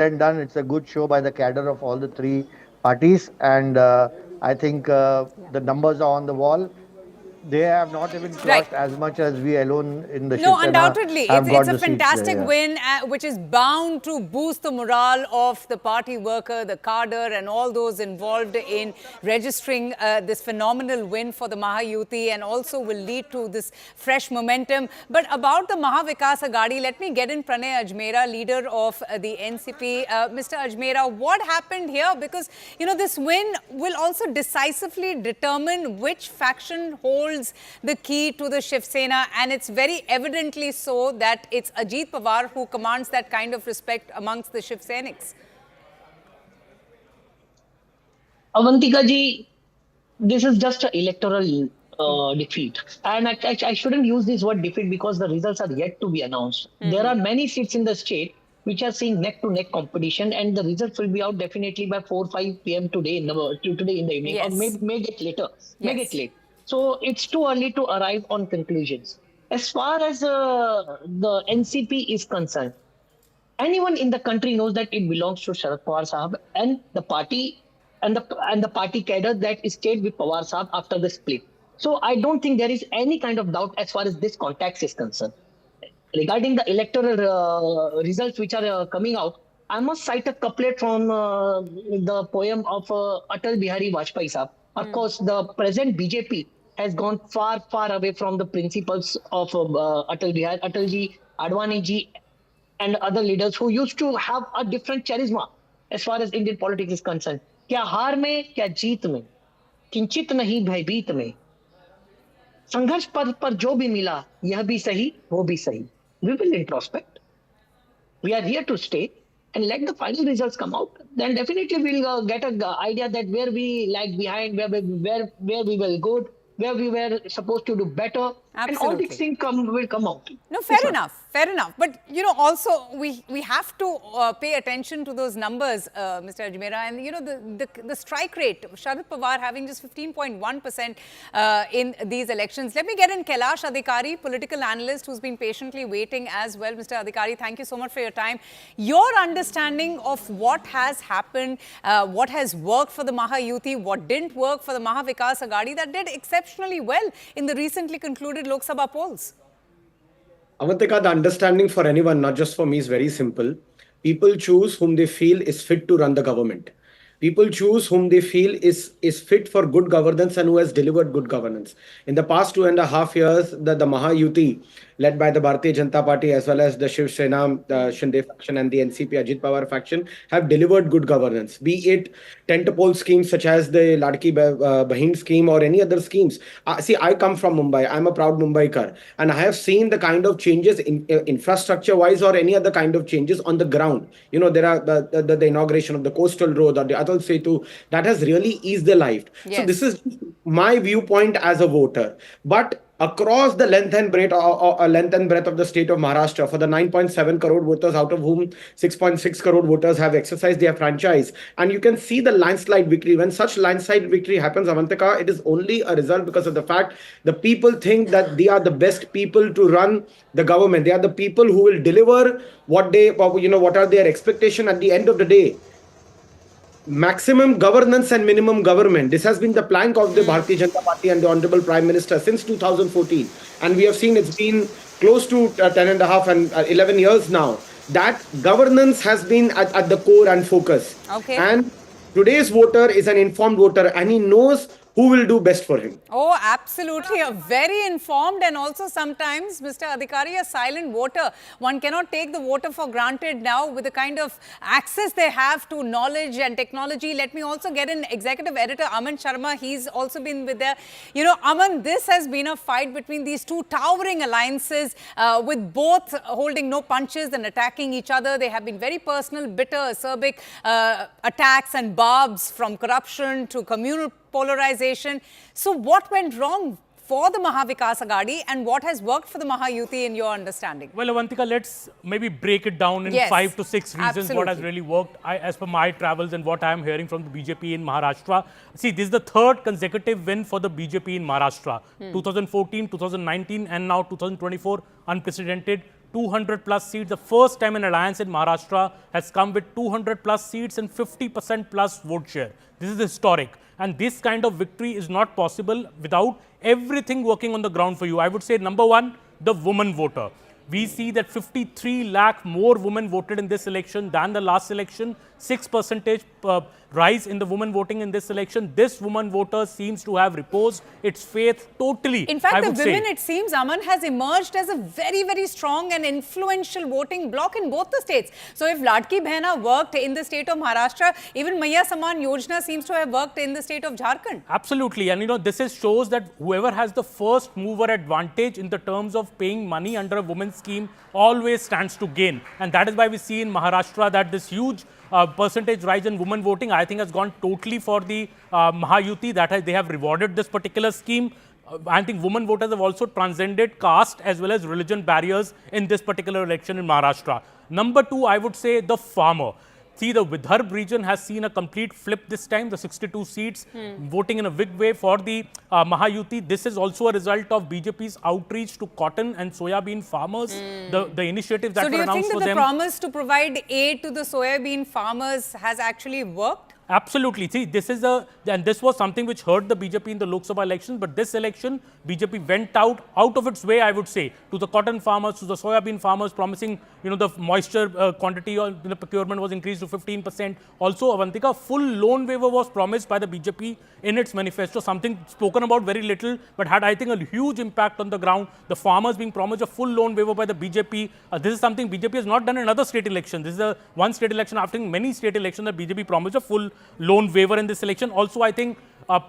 and done. It's a good show by the cadre of all the three parties, and I think the numbers are on the wall. They have not even Right. clocked as much as we alone in the Shiv No, Sena undoubtedly. have It's got a the seats there. fantastic Yeah. win, which is bound to boost the morale of the party worker, the cadre, and all those involved in registering this phenomenal win for the Mahayuti, and also will lead to this fresh momentum. But about the Maha Vikas Aghadi, let me get in Pranay Ajmera, leader of the NCP. Mr. Ajmera, what happened here? Because, you know, this win will also decisively determine which faction holds the key to the Shiv Sena, and it's very evidently so that it's Ajit Pawar who commands that kind of respect amongst the Shiv Senics. Avantika ji, this is just an electoral defeat. And I shouldn't use this word defeat because the results are yet to be announced. There are many seats in the state which are seeing neck-to-neck competition, and the results will be out definitely by 4 5 p.m. today in the evening, Yes. or may get later, may Yes. get late. So it's too early to arrive on conclusions. As far as the NCP is concerned, anyone in the country knows that it belongs to Sharad Pawar Sahab and the party and the party cadre that stayed with Pawar Sahab after the split. So I don't think there is any kind of doubt as far as this context is concerned. Regarding the electoral results which are coming out, I must cite a couplet from the poem of Atal Bihari Vajpayee Sahab. Of course, the present BJP has gone far, far away from the principles of Atalji, Advaniji, and other leaders who used to have a different charisma as far as Indian politics is concerned. क्या हार में क्या जीत में किंचित नहीं भयभीत में संघर्ष पथ पर जो भी मिला यह भी सही वो भी सही. We will introspect. We are here to stay and let the final results come out. Then definitely we'll get an idea that where we lag behind, where we were good, where we were supposed to do better, and all these Absolutely. things will come out. No, Yes, fair ma'am. enough, fair enough. But, you know, also we have to pay attention to those numbers, Mr. Ajmera. And, you know, the strike rate, Sharad Pawar having just 15.1% in these elections. Let me get in Kailash Adhikari, political analyst who's been patiently waiting as well. Mr. Adhikari, thank you so much for your time. Your understanding of what has happened, what has worked for the Mahayuti, what didn't work for the Maha Vikas Aghadi, that did exceptionally well in the recently concluded Lok Sabha polls. Avantika, the understanding for anyone, not just for me, is very simple. People choose whom they feel is fit to run the government. People choose whom they feel is fit for good governance and who has delivered good governance. In the past 2.5 years, the Mahayuti, led by the Bharatiya Janata Party as well as the Shiv Sena, Shinde faction and the NCP Ajit Pawar faction, have delivered good governance. Be it tentpole schemes such as the Ladki Bahin scheme or any other schemes. See, I come from Mumbai. I'm a proud Mumbaikar. And I have seen the kind of changes in infrastructure-wise or any other kind of changes on the ground. You know, there are the inauguration of the coastal road or the Atal Setu that has really eased the life. Yes. So this is my viewpoint as a voter. But across the length and breadth of the state of Maharashtra, for the 9.7 crore voters, out of whom 6.6 crore voters have exercised their franchise, and you can see the landslide victory. When such landslide victory happens, Avantika, it is only a result because of the fact the people think that they are the best people to run the government. They are the people who will deliver what what are their expectation at the end of the day. Maximum governance and minimum government. This has been the plank of the Bharatiya Janata Party and the Honorable Prime Minister since 2014. And we have seen it's been close to 10 and a half and 11 years now. That governance has been at the core and focus. Okay. And today's voter is an informed voter and he knows who will do best for him. Oh, absolutely. A very informed and also sometimes, Mr. Adhikari, a silent voter. One cannot take the voter for granted now with the kind of access they have to knowledge and technology. Let me also get in executive editor Aman Sharma. He's also been with there. You know, Aman, this has been a fight between these two towering alliances with both holding no punches and attacking each other. They have been very personal, bitter, acerbic attacks and barbs from corruption to communal polarization. So what went wrong for the Maha Vikas Aghadi and what has worked for the Mahayuti in your understanding? Well, Avantika, let's maybe break it down in 5 to 6 reasons what has really worked. As per my travels and what I am hearing from the BJP in Maharashtra. See, this is the third consecutive win for the BJP in Maharashtra. 2014, 2019 and now 2024, unprecedented. 200 plus seats. The first time an alliance in Maharashtra has come with 200 plus seats and 50% plus vote share. This is historic. And this kind of victory is not possible without everything working on the ground for you. I would say number one, the woman voter. We see that 53 lakh more women voted in this election than the last election. 6% rise in the women voting in this election. This woman voter seems to have reposed its faith totally. In fact, the women, it seems, Aman, has emerged as a very, very strong and influential voting bloc in both the states. So if Ladki Behna worked in the state of Maharashtra, even Maiya Saman Yojana seems to have worked in the state of Jharkhand. Absolutely. And this shows that whoever has the first mover advantage in the terms of paying money under a women's scheme always stands to gain. And that is why we see in Maharashtra that this huge percentage rise in women voting, I think, has gone totally for the Mahayuti, that they have rewarded this particular scheme. I think women voters have also transcended caste as well as religion barriers in this particular election in Maharashtra. Number two, I would say the farmer. See, the Vidarbha region has seen a complete flip this time, the 62 seats voting in a big way for the Mahayuti. This is also a result of BJP's outreach to cotton and soya-bean farmers, the initiatives that were announced for them. So do you think that the promise to provide aid to the soya-bean farmers has actually worked? Absolutely. See, this was something which hurt the BJP in the Lok Sabha elections, but this election, BJP went out of its way, I would say, to the cotton farmers, to the soya-bean farmers, promising, the moisture quantity in the procurement was increased to 15%. Also, Avantika, full loan waiver was promised by the BJP in its manifesto, something spoken about very little, but had, I think, a huge impact on the ground. The farmers being promised a full loan waiver by the BJP. This is something BJP has not done in other state elections. This is the one state election after many state elections that BJP promised a full loan waiver in this election. Also, I think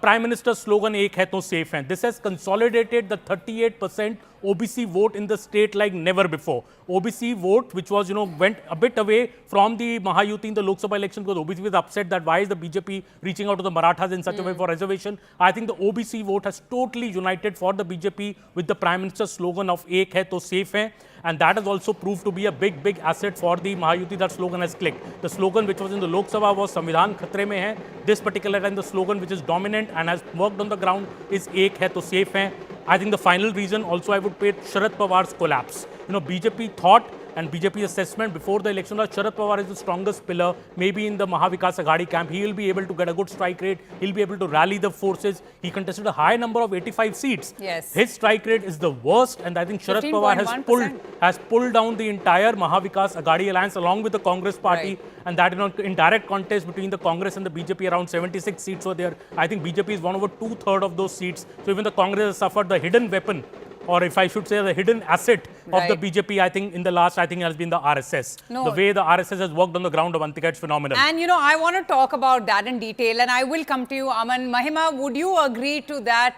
Prime Minister's slogan, Ek hai to safe hai. This has consolidated the 38% OBC vote in the state like never before. OBC vote, which was, went a bit away from the Mahayuti in the Lok Sabha election because OBC was upset that why is the BJP reaching out to the Marathas in such a way for reservation. I think the OBC vote has totally united for the BJP with the Prime Minister's slogan of Ek hai to safe hai. And that has also proved to be a big, big asset for the Mahayuti. That slogan has clicked. The slogan which was in the Lok Sabha was Samvidhan Khatre mein hai. This particular time, the slogan which is dominant and has worked on the ground is Ek hai to safe hai. I think the final reason also I would pay Sharad Pawar's collapse. BJP thought and BJP assessment before the election was Sharad Pawar is the strongest pillar, maybe in the Maha Vikas Aghadi camp. He will be able to get a good strike rate. He'll be able to rally the forces. He contested a high number of 85 seats. Yes. His strike rate is the worst, and I think Sharad Pawar has pulled down the entire Maha Vikas Aghadi alliance along with the Congress party. Right. And that in direct contest between the Congress and the BJP, around 76 seats were there. I think BJP is won over 2/3 of those seats. So even the Congress has suffered the hidden weapon, or if I should say the hidden asset of the BJP, I think in the last, has been the RSS. The way the RSS has worked on the ground of Avantika, it's phenomenal. And I want to talk about that in detail, and I will come to you, Aman. Mahima, would you agree to that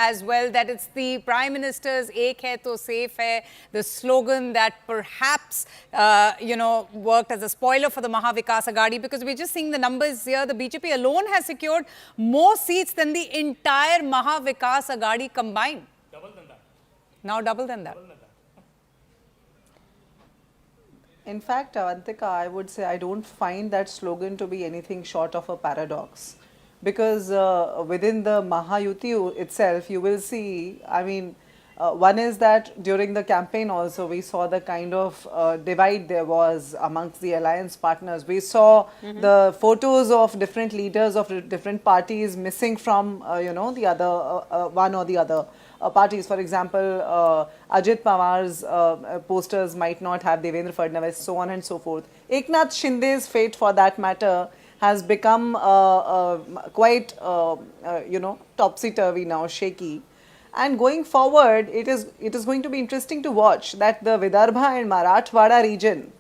as well, that it's the Prime Minister's Ek hai to safe hai, the slogan that perhaps, worked as a spoiler for the Maha Vikas Aghadi, because we're just seeing the numbers here. The BJP alone has secured more seats than the entire Maha Vikas Aghadi combined. Now double than that. In fact, Avantika, I would say I don't find that slogan to be anything short of a paradox. Because within the Mahayuti itself, you will see, one is that during the campaign also, we saw the kind of divide there was amongst the alliance partners. We saw the photos of different leaders of different parties missing from, the other, one or the other. Parties. For example, Ajit Pawar's posters might not have Devendra Fadnavis, so on and so forth. Eknath Shinde's fate, for that matter, has become quite, topsy-turvy now, shaky. And going forward, it is going to be interesting to watch that the Vidarbha and Marathwada region,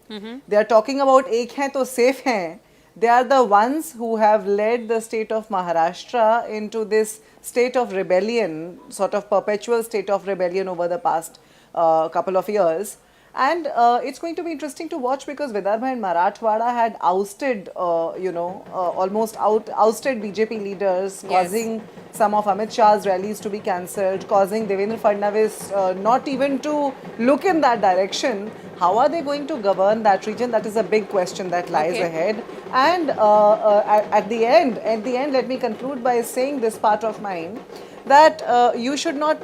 they are talking about Ek hai to safe hai. They are the ones who have led the state of Maharashtra into this state of rebellion, sort of perpetual state of rebellion over the past couple of years. And it's going to be interesting to watch because Vidarbha and Marathwada had ousted, almost ousted BJP leaders, causing some of Amit Shah's rallies to be cancelled, causing Devendra Fadnavis not even to look in that direction. How are they going to govern that region? That is a big question that lies ahead. And at the end, let me conclude by saying this part of mine, that you should not,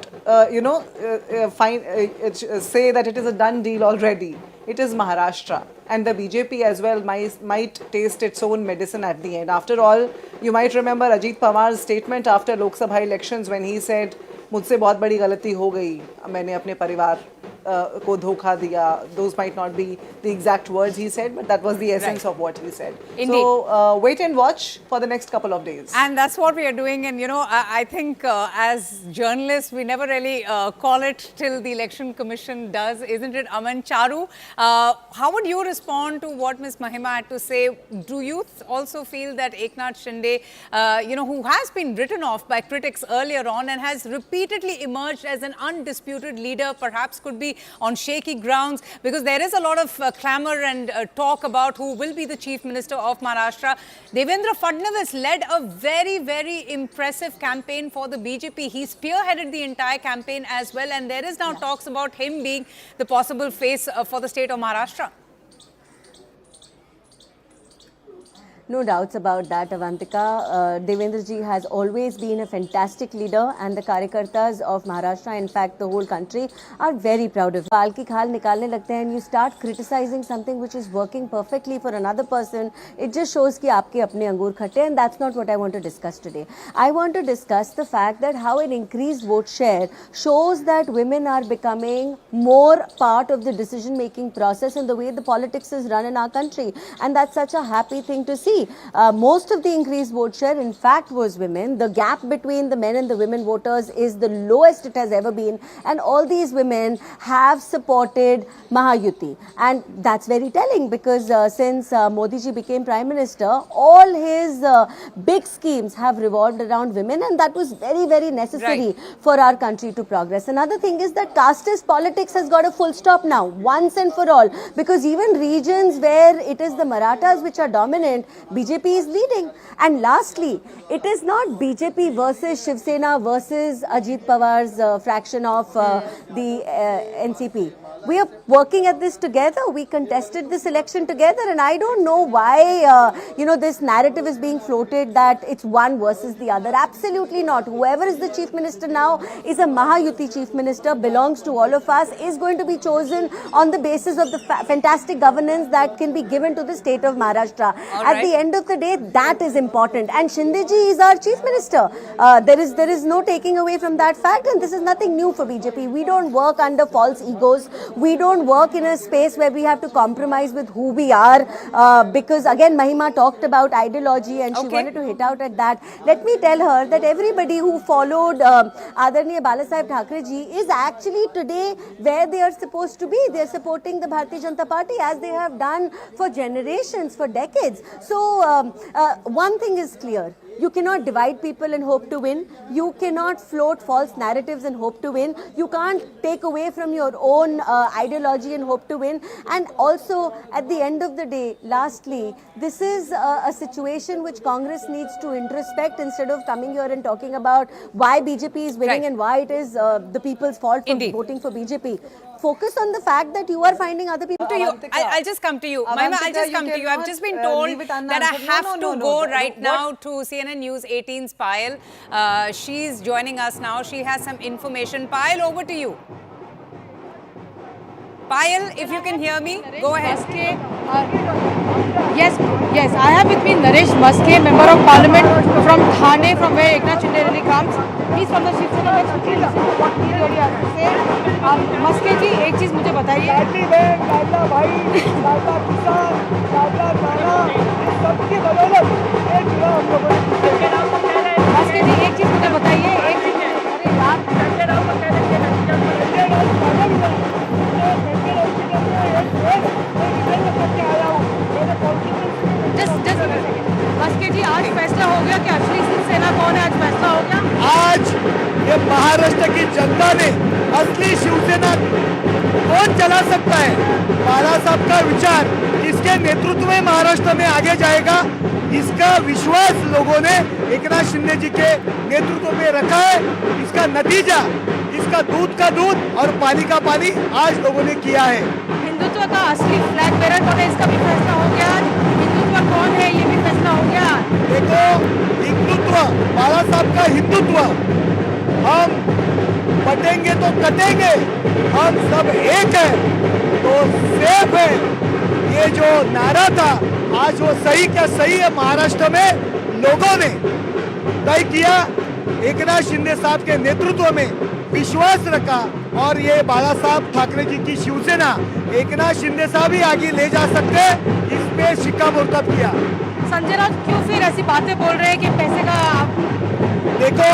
say that it is a done deal already. It is Maharashtra, and the BJP as well might taste its own medicine at the end. After all, you might remember Ajit Pawar's statement after Lok Sabha elections when he said, मुझसे बहुत बड़ी गलती हो गई, मैंने अपने परिवार को धोखा दिया. Those might not be the exact words he said, but that was the essence of what he said. Indeed. So wait and watch for the next couple of days. And that's what we are doing. And, I think as journalists, we never really call it till the Election Commission does, isn't it, Aman? Charu, how would you respond to what Ms. Mahima had to say? Do you also feel that Eknath Shinde, who has been written off by critics earlier on and has repeatedly emerged as an undisputed leader, perhaps could be on shaky grounds, because there is a lot of clamour and talk about who will be the Chief Minister of Maharashtra. Devendra Fadnavis led a very, very impressive campaign for the BJP. He spearheaded the entire campaign as well, and there is now talks about him being the possible face for the state of Maharashtra. No doubts about that, Avantika. Devendra ji has always been a fantastic leader, and the Karyakartas of Maharashtra, in fact the whole country, are very proud of him. Baal ki khal nikalne lagte hain and you start criticizing something which is working perfectly for another person, it just shows ki aapke apne angur khatte, and that's not what I want to discuss today. I want to discuss the fact that how an increased vote share shows that women are becoming more part of the decision making process and the way the politics is run in our country, and that's such a happy thing to see. Most of the increased vote share, in fact, was women. The gap between the men and the women voters is the lowest it has ever been, and all these women have supported Mahayuti, and that's very telling, because since Modi ji became Prime Minister, all his big schemes have revolved around women, and that was very, very necessary for our country to progress. Another thing is that casteist politics has got a full stop now, once and for all, because even regions where it is the Marathas which are dominant, BJP is leading. And lastly, it is not BJP versus Shiv Sena versus Ajit Pawar's fraction of the NCP. We are working at this together. We contested this election together, and I don't know why this narrative is being floated that it's one versus the other. Absolutely not. Whoever is the Chief Minister now is a Mahayuti Chief Minister, belongs to all of us, is going to be chosen on the basis of the fantastic governance that can be given to the state of Maharashtra. At the end of the day, that is important. And Shinde ji is our Chief Minister. There is no taking away from that fact, and this is nothing new for BJP. We don't work under false egos. We don't work in a space where we have to compromise with who we are, because again Mahima talked about ideology and she wanted to hit out at that. Let me tell her that everybody who followed Adarniya Balasaheb Thackeray ji is actually today where they are supposed to be. They are supporting the Bharatiya Janata Party as they have done for generations, for decades. So one thing is clear. You cannot divide people and hope to win. You cannot float false narratives and hope to win. You can't take away from your own ideology and hope to win. And also, at the end of the day, lastly, this is a situation which Congress needs to introspect instead of coming here and talking about why BJP is winning and why it is the people's fault for voting for BJP. Focus on the fact that you are finding other people. I'll just come to you. Mahima, I'll just come to you. I've just been told that I have to go right now to CNN News 18's Payal. She's joining us now. She has some information. Payal, over to you. Payal, if you can hear me, go ahead. Yes, I have with me Naresh Maske, Member of Parliament from Thane, from where Eknath Shinde really comes. He's from the Shiv Sena NCP. What he really has to say. Maske जी एक चीज मुझे बताइए मस्के जी एक चीज मुझे बताइए मस्के जी आज फैसला हो गया कि असली शिवसेना कौन है आज फैसला हो गया आज ये महाराष्ट्र की जनता ने असली शिवसेना कौन चला सकता है बाला साहब का विचार किसके नेतृत्व में महाराष्ट्र में आगे जाएगा इसका विश्वास लोगों ने एकनाथ शिंदे जी के नेतृत्व में रखा है इसका नतीजा इसका दूध का दूध और पानी का पानी आज लोगों ने किया है हिंदुत्व का असली फ्लैग बेरर कौन है इसका भी फैसला हो गया हिंदुत्व कौन है ये भी फैसला हो गया देखो हिंदुत्व बाला साहब का हिंदुत्व हम बटेंगे तो कटेंगे, हम सब एक हैं तो सेफ है, ये जो नारा था आज वो सही क्या सही है। महाराष्ट्र में लोगों ने तय किया, एकनाथ शिंदे साहब के नेतृत्व में विश्वास रखा और ये बाला साहब ठाकरे जी की शिवसेना एकनाथ शिंदे साहब ही आगे ले जा सकते, इस पे शिक्कामोर्तब किया। संजय राउत क्यों फिर ऐसी बातें बोल रहे हैं कि पैसे का देखो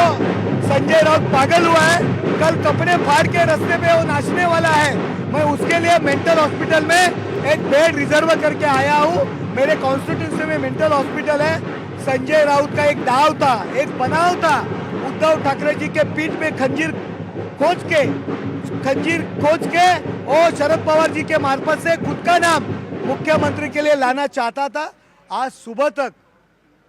संजय राउत पागल हुआ है, कल कपड़े फाड़ के रास्ते पे वो नाचने वाला है। मैं उसके लिए मेंटल हॉस्पिटल में एक बेड रिजर्व करके आया हूँ। मेरे कॉन्स्टिट्यूंसी में मेंटल हॉस्पिटल है। संजय राउत का एक दाव था, एक बनाव था, उद्धव ठाकरे जी के पीठ में खंजीर खोज के और शरद पवार जी के मार्फत से खुद का नाम मुख्यमंत्री के लिए लाना चाहता था। आज सुबह तक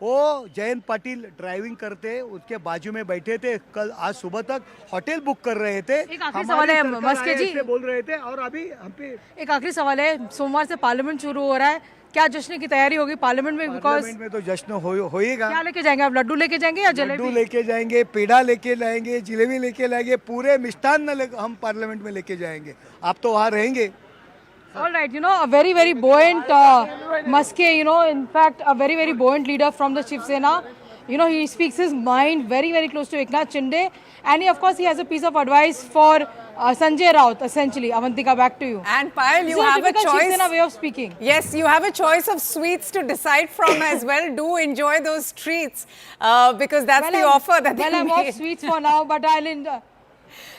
वो जयंत पाटिल ड्राइविंग करते उसके बाजू में बैठे थे, कल आज सुबह तक होटल बुक कर रहे थे। एक आखिरी सवाल है मस्के जी, बोल रहे थे और अभी हम पे एक आखिरी सवाल है, सोमवार से पार्लियामेंट शुरू हो रहा है, क्या जश्न की तैयारी होगी पार्लियामेंट में? बिकॉज में तो जश्न होएगा। क्या लेके जाएंगे आप? लड्डू लेके जाएंगे या जलेबी? लड्डू लेके जाएंगे, पेड़ा लेके लाएंगे, जिलेबी लेके लाएंगे, पूरे मिष्टान्न हम पार्लियामेंट में लेके जाएंगे। आप तो वहाँ रहेंगे। All right, a very buoyant Maske, in fact, a very buoyant leader from the Shiv Sena. He speaks his mind very close to Eknath Shinde. And of course, he has a piece of advice for Sanjay Raut, essentially. Avantika, back to you. And Payal, you have a choice. Shiv Sena way of speaking. Yes, you have a choice of sweets to decide from as well. Do enjoy those treats because that's the offer that they I'm made. off sweets for now, but I'll...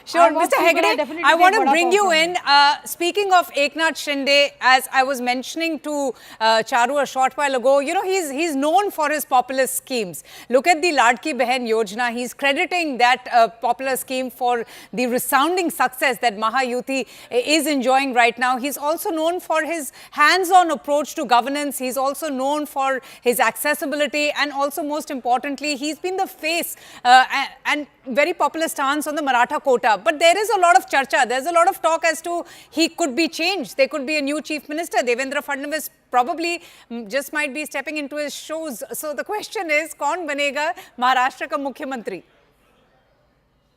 Sure, Mr. Hegde, I want to bring you in. Speaking of Eknath Shinde, as I was mentioning to Charu a short while ago, he's known for his populist schemes. Look at the Ladki Behan Yojana. He's crediting that popular scheme for the resounding success that Mahayuti is enjoying right now. He's also known for his hands-on approach to governance. He's also known for his accessibility, and also most importantly, he's been the face and very popular stance on the Maratha quota. But there is a lot of charcha. There's a lot of talk as to he could be changed. There could be a new chief minister. Devendra Fadnavis probably just might be stepping into his shoes. So the question is, kaun banega Maharashtra ka Mukhyamantri?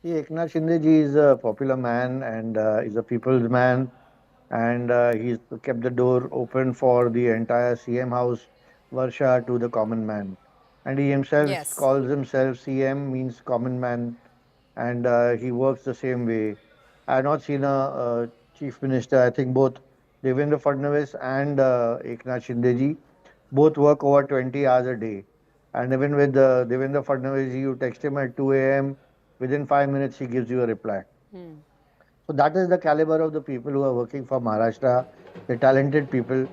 Eknath Shinde ji is a popular man and is a people's man, and he's kept the door open for the entire CM house, Varsha, to the common man. And he himself calls himself CM, means common man, and he works the same way. I have not seen a chief minister. I think both Devendra Fadnavis and Eknath Shinde ji both work over 20 hours a day. And even with Devendra Fadnavis, you text him at 2 a.m., within 5 minutes he gives you a reply. So that is the caliber of the people who are working for Maharashtra, the talented people.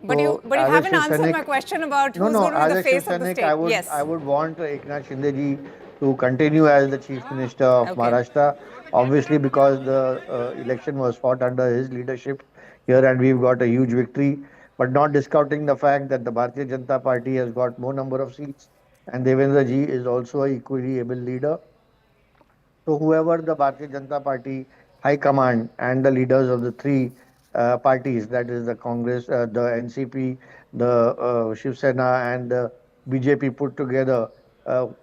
But you haven't answered my question about who's going to be the face of the state. I would want Eknath Shinde ji to continue as the Chief Minister of Maharashtra, obviously because the election was fought under his leadership here and we've got a huge victory, but not discounting the fact that the Bharatiya Janata Party has got more number of seats and Devendra ji is also an equally able leader. So whoever the Bharatiya Janata Party High Command and the leaders of the three parties, that is the Congress, the NCP, the Shiv Sena and the BJP put together,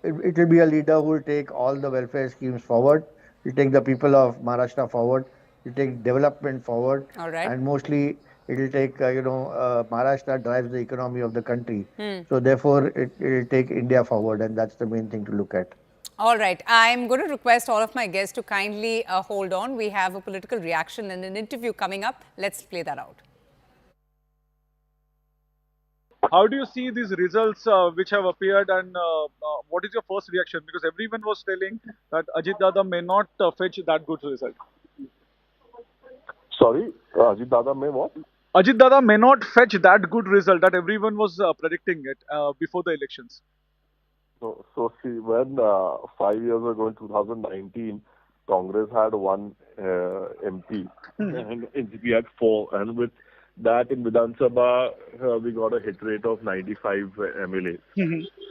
it will be a leader who will take all the welfare schemes forward, will take the people of Maharashtra forward, will take development forward, and mostly it will take, Maharashtra drives the economy of the country. So therefore, it will take India forward, and that's the main thing to look at. All right. I'm going to request all of my guests to kindly hold on. We have a political reaction and an interview coming up. Let's play that out. How do you see these results which have appeared, and what is your first reaction? Because everyone was telling that Ajit Dada may not fetch that good result. Sorry, Ajit Dada may what? Ajit Dada may not fetch that good result that everyone was predicting it before the elections. So see, when 5 years ago in 2019, Congress had one MP and NCP had 4, and with that in Vidhan Sabha we got a hit rate of 95 MLA.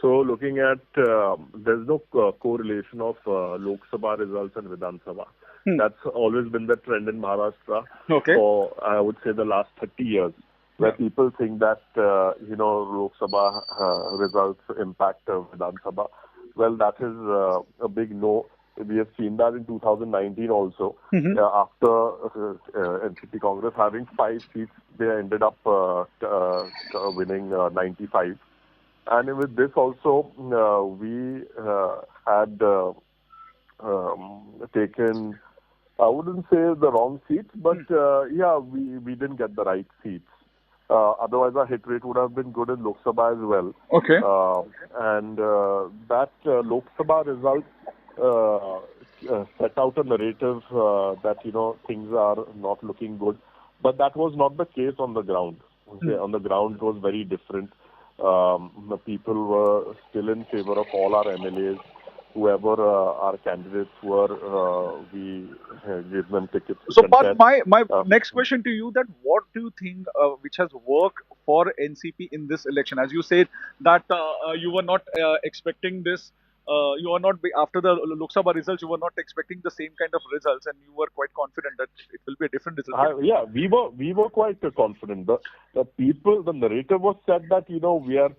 So looking at, there's no correlation of Lok Sabha results and Vidhan Sabha. That's always been the trend in Maharashtra for, I would say, the last 30 years. Where people think that, Lok Sabha results impact Vidhan Sabha. Well, that is a big no. we have seen that in 2019 also. After NCP Congress having 5 seats, they ended up winning 95. And with this also, we had taken, I wouldn't say the wrong seats, but we didn't get the right seats. Otherwise, our hit rate would have been good in Lok Sabha as well. Okay. And that Lok Sabha result set out a narrative that, things are not looking good. But that was not the case on the ground. Okay? On the ground, it was very different. The people were still in favor of all our MLAs. Whoever our candidates were, we gave them tickets. So, but my next question to you, that what do you think which has worked for NCP in this election? As you said that you were not expecting this, you are not, after the Lok Sabha results, you were not expecting the same kind of results, and you were quite confident that it will be a different result. We were quite confident. The people, the narrative was said that, we are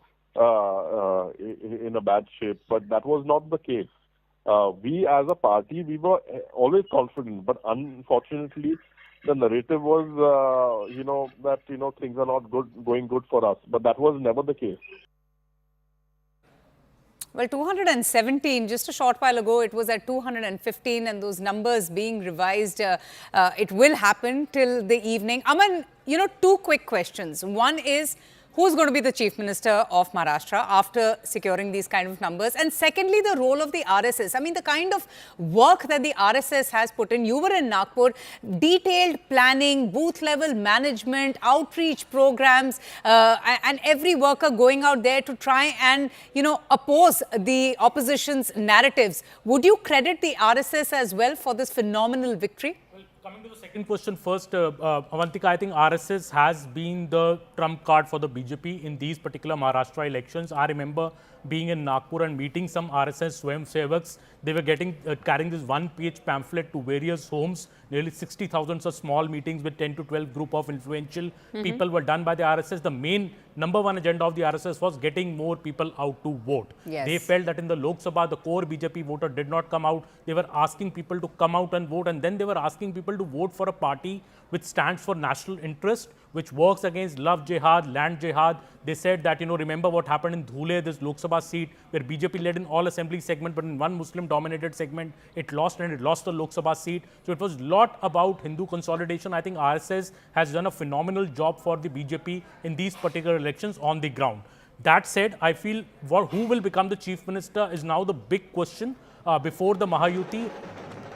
in a bad shape, but that was not the case. We as a party, we were always confident, but unfortunately, the narrative was, that, things are not going good for us, but that was never the case. Well, 217, just a short while ago, it was at 215, and those numbers being revised, it will happen till the evening. Aman, 2 quick questions. One is, who's going to be the Chief Minister of Maharashtra after securing these kind of numbers? And secondly, the role of the RSS. I mean, the kind of work that the RSS has put in. You were in Nagpur, detailed planning, booth level management, outreach programs, and every worker going out there to try and, oppose the opposition's narratives. Would you credit the RSS as well for this phenomenal victory? Coming to the second question first, Avantika, I think RSS has been the trump card for the BJP in these particular Maharashtra elections. I remember being in Nagpur and meeting some RSS Swayamsevaks. They were carrying this 1-page pamphlet to various homes. Nearly 60,000 of small meetings with 10 to 12 group of influential people were done by the RSS. The main #1 agenda of the RSS was getting more people out to vote. Yes. They felt that in the Lok Sabha, the core BJP voter did not come out. They were asking people to come out and vote, and then they were asking people to vote for a party which stands for national interest, which works against love jihad, land jihad. They said that, remember what happened in Dhule, this Lok Sabha seat, where BJP led in all assembly segment, but in one Muslim-dominated segment, it lost, and it lost the Lok Sabha seat. So it was a lot about Hindu consolidation. I think RSS has done a phenomenal job for the BJP in these particular elections on the ground. That said, I feel who will become the Chief Minister is now the big question before the Mahayuti.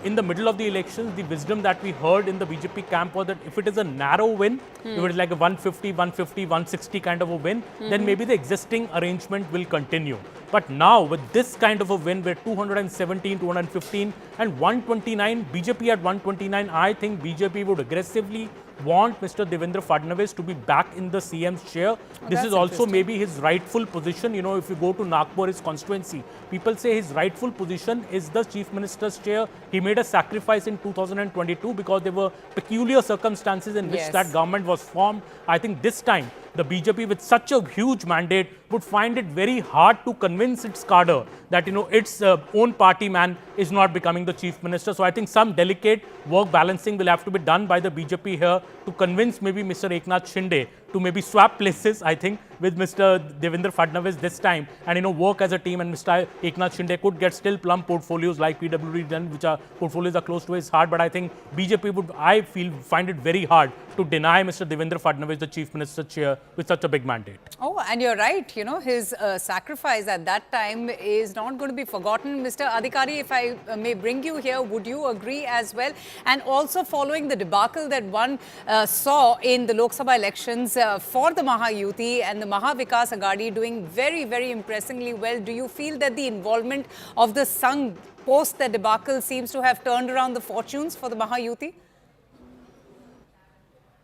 In the middle of the elections, the wisdom that we heard in the BJP camp was that if it is a narrow win, if it is like a 150, 160 kind of a win, then maybe the existing arrangement will continue. But now, with this kind of a win, where 217, 215 and 129, BJP at 129, I think BJP would aggressively want Mr. Devendra Fadnavis to be back in the CM's chair. This is also maybe his rightful position. If you go to Nagpur, his constituency, people say his rightful position is the Chief Minister's chair. He made a sacrifice in 2022 because there were peculiar circumstances in which that government was formed. I think this time, the BJP with such a huge mandate would find it very hard to convince its cadre that, its own party man is not becoming the Chief Minister. So I think some delicate work balancing will have to be done by the BJP here to convince maybe Mr. Eknath Shinde to maybe swap places, I think, with Mr. Devendra Fadnavis this time and, work as a team. And Mr. Eknath Shinde could get still plum portfolios like PWD done, which are portfolios are close to his heart. But I think BJP would, I feel, find it very hard to deny Mr. Devendra Fadnavis the Chief Minister chair with such a big mandate. Oh, and you're right. His sacrifice at that time is not going to be forgotten. Mr. Adhikari, if I may bring you here, would you agree as well? And also following the debacle that one saw in the Lok Sabha elections for the Mahayuti and the Maha Vikas Aghadi doing very, very impressively well, do you feel that the involvement of the Sangh post the debacle seems to have turned around the fortunes for the Mahayuti?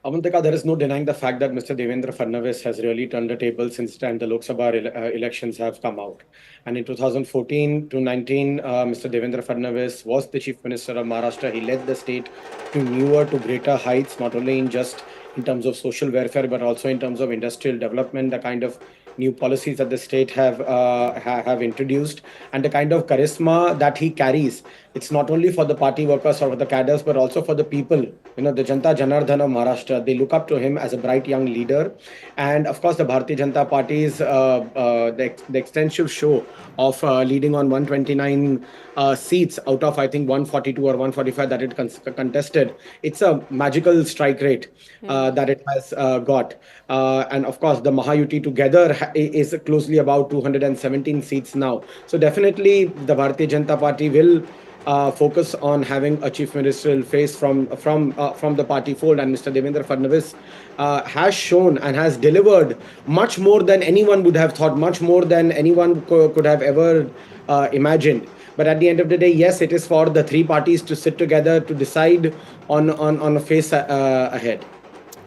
Avantika, there is no denying the fact that Mr. Devendra Fadnavis has really turned the table since the Lok Sabha elections have come out. And in 2014 to 19, Mr. Devendra Fadnavis was the Chief Minister of Maharashtra. He led the state to newer, to greater heights, not only in terms of social welfare, but also in terms of industrial development, the kind of new policies that the state have introduced, and the kind of charisma that he carries. It's not only for the party workers or for the cadres, but also for the people. The Janta Janardhan of Maharashtra, they look up to him as a bright young leader. And of course, the Bharatiya Janata Party's the extensive show of leading on 129 seats out of, I think, 142 or 145 that it contested. It's a magical strike rate that it has got. And of course, the Mahayuti together is closely about 217 seats now. So definitely the Bharatiya Janata Party will focus on having a chief ministerial face from the party fold, and Mr. Devendra Fadnavis has shown and has delivered much more than anyone would have thought, much more than anyone could have ever imagined. But at the end of the day, yes, it is for the three parties to sit together to decide on a face ahead.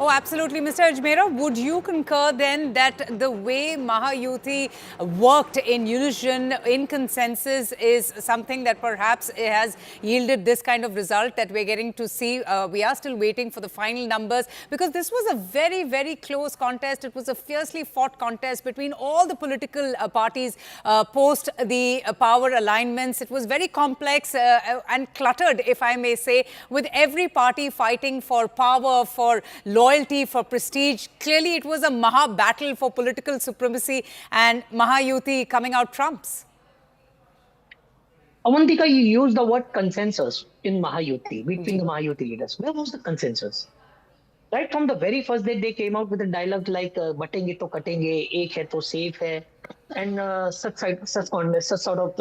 Oh, absolutely. Mr. Ajmera, would you concur then that the way Mahayuti worked in unison, in consensus, is something that perhaps has yielded this kind of result that we're getting to see? We are still waiting for the final numbers, because this was a very, very close contest. It was a fiercely fought contest between all the political parties post the power alignments. It was very complex and cluttered, if I may say, with every party fighting for power, for loyalty, for prestige. Clearly, it was a Maha battle for political supremacy, and Mahayuti coming out trumps. Avantika, you used the word consensus in Mahayuti, between the Mahayuti leaders. Where was the consensus? Right from the very first day, they came out with a dialogue like "Batenge to katenge, ek hai to safe hai," and such sort of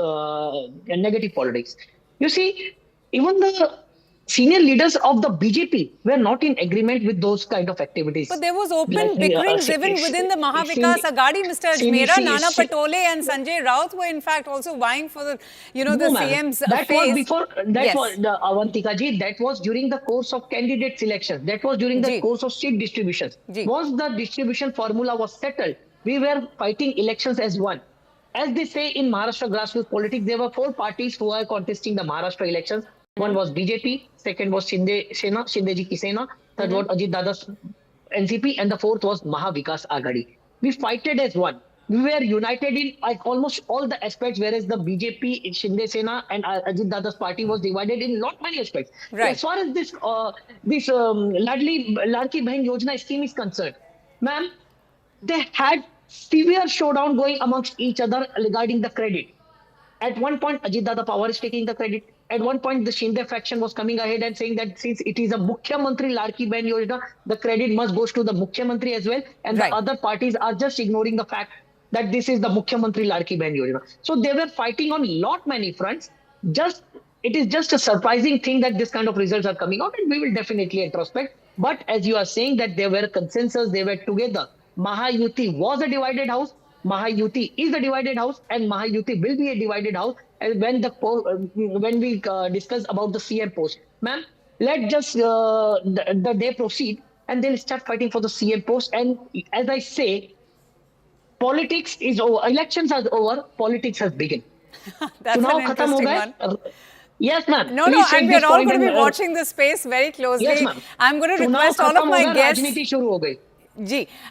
negative politics. You see, even the senior leaders of the BJP were not in agreement with those kind of activities. But there was open bickerings even within the Maha Vikas Aghadi, Mr. Ajmera. Nana Patole and Sanjay Raut were in fact also vying for the, the CM's that face. was before, was Avantika ji, that was during the course of candidate selection. That was during the course of seat distributions. Once the distribution formula was settled, we were fighting elections as one. As they say in Maharashtra grassroots politics, there were 4 parties who are contesting the Maharashtra elections. One was BJP, second was Shiv Sena, Shinde ki Sena, third was Ajit Dada's NCP, and the fourth was Maha Vikas Aghadi. We fighted as one. We were united in almost all the aspects, whereas the BJP, Shinde Sena, and Ajit Dada's party was divided in many aspects. Right. As far as this Ladki Bahin Yojana scheme is concerned, ma'am, they had severe showdown going amongst each other regarding the credit. At one point, Ajit Dada Pawar is taking the credit. At one point, the Shinde faction was coming ahead and saying that since it is a Mukhyamantri Ladki Bahin Yojana, the credit must go to the Mukhyamantri as well. And the other parties are just ignoring the fact that this is the Mukhyamantri Ladki Bahin Yojana. So they were fighting on many fronts. It is just a surprising thing that this kind of results are coming out, and we will definitely introspect. But as you are saying that there were consensus, they were together. Mahayuti was a divided house. Mahayuti is a divided house, and Mahayuti will be a divided house. And when we discuss about the CM post, ma'am, let just the day proceed, and they'll start fighting for the CM post. And as I say, politics is over. Elections are over. Politics has begun. That's an interesting one. Yes, ma'am. No, and we're all going to be watching this space very closely. Yes, ma'am. I'm going to request all of my guests.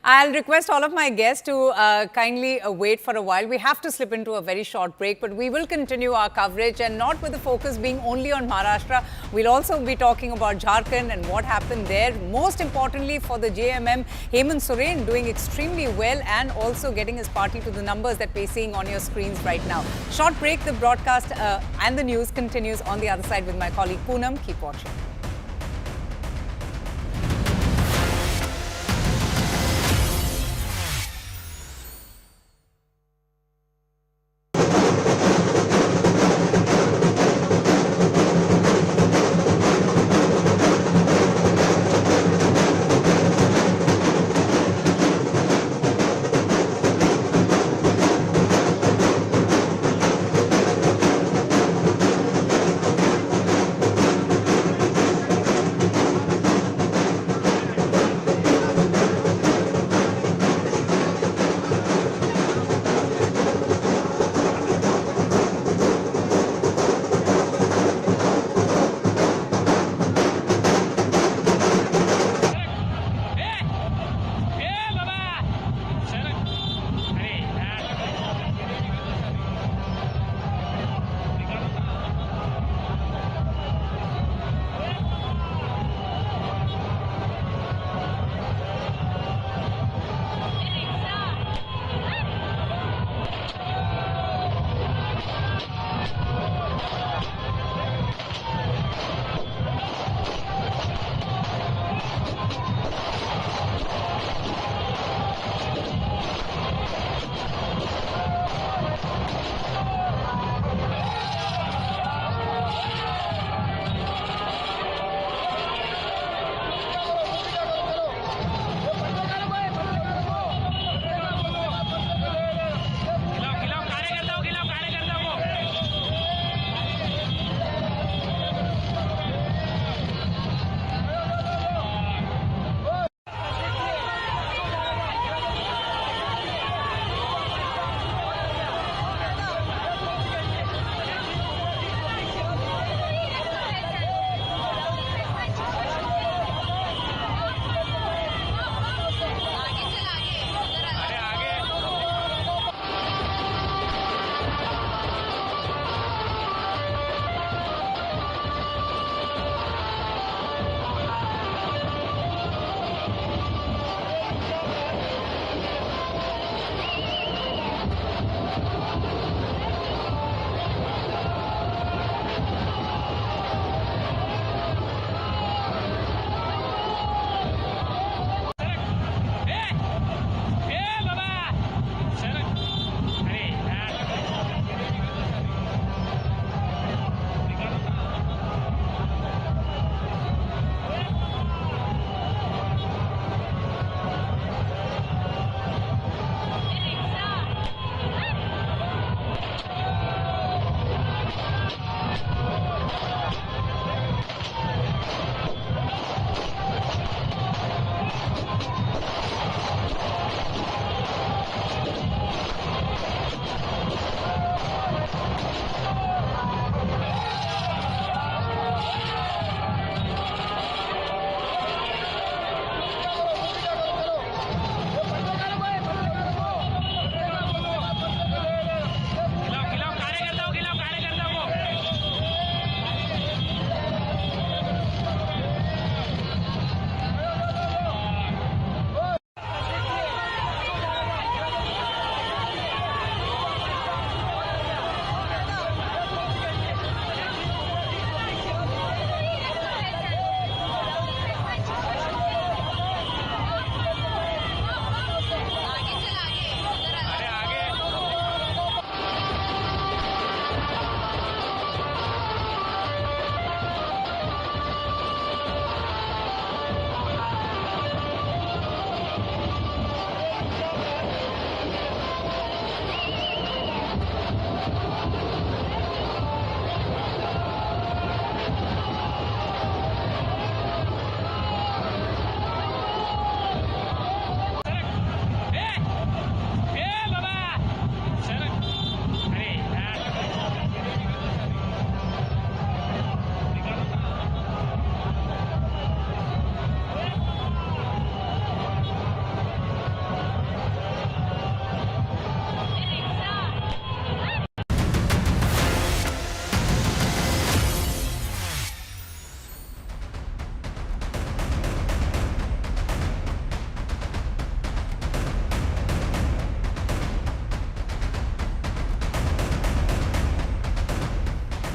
I'll request all of my guests to kindly wait for a while. We have to slip into a very short break, but we will continue our coverage, and not with the focus being only on Maharashtra. We'll also be talking about Jharkhand and what happened there. Most importantly for the JMM, Hemant Soren doing extremely well and also getting his party to the numbers that we're seeing on your screens right now. Short break, the broadcast and the news continues on the other side with my colleague Poonam. Keep watching.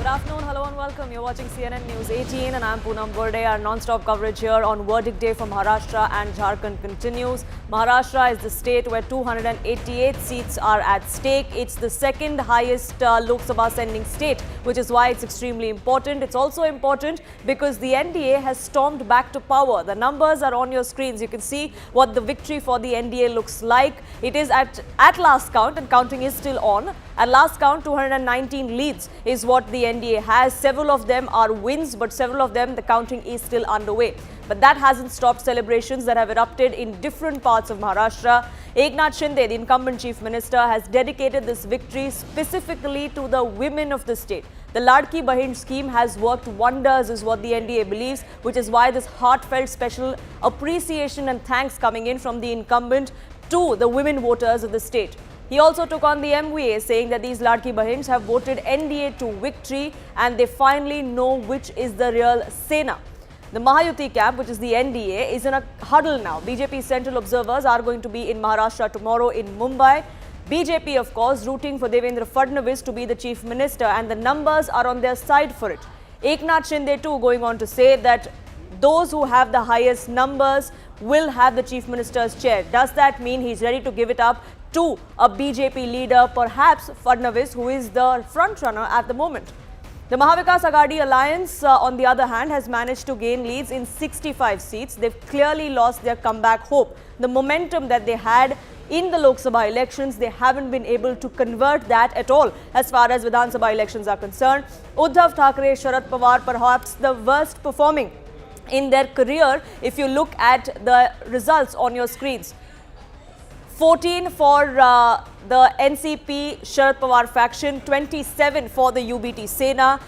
afternoon, hello and welcome. You're watching CNN News 18 and I'm Poonam Burde. Our non-stop coverage here on verdict day for Maharashtra and Jharkhand continues. Maharashtra is the state where 288 seats are at stake. It's the second highest Lok Sabha sending state, which is why it's extremely important. It's also important because the NDA has stormed back to power. The numbers are on your screens. You can see what the victory for the NDA looks like. It is at last count, and counting is still on. At last count, 219 leads is what the NDA has. Several of them are wins, but several of them, the counting is still underway. But that hasn't stopped celebrations that have erupted in different parts of Maharashtra. Eknath Shinde, the incumbent chief minister, has dedicated this victory specifically to the women of the state. The Ladki Bahin scheme has worked wonders, is what the NDA believes, which is why this heartfelt special appreciation and thanks coming in from the incumbent to the women voters of the state. He also took on the MVA, saying that these Ladki Bahins have voted NDA to victory and they finally know which is the real Sena. The Mahayuti camp, which is the NDA, is in a huddle now. BJP central observers are going to be in Maharashtra tomorrow in Mumbai. BJP, of course, rooting for Devendra Fadnavis to be the chief minister, and the numbers are on their side for it. Eknath Shinde too going on to say that those who have the highest numbers will have the chief minister's chair. Does that mean he's ready to give it up to a BJP leader, perhaps Fadnavis, who is the front runner at the moment? The Maha Vikas Aghadi alliance, on the other hand, has managed to gain leads in 65 seats. They've clearly lost their comeback hope. The momentum that they had in the Lok Sabha elections, they haven't been able to convert that at all as far as Vidhan Sabha elections are concerned. Uddhav Thackeray, Sharad Pawar, perhaps the worst performing in their career if you look at the results on your screens. 14 for the NCP Sharad Pawar faction, 27 for the UBT Sena.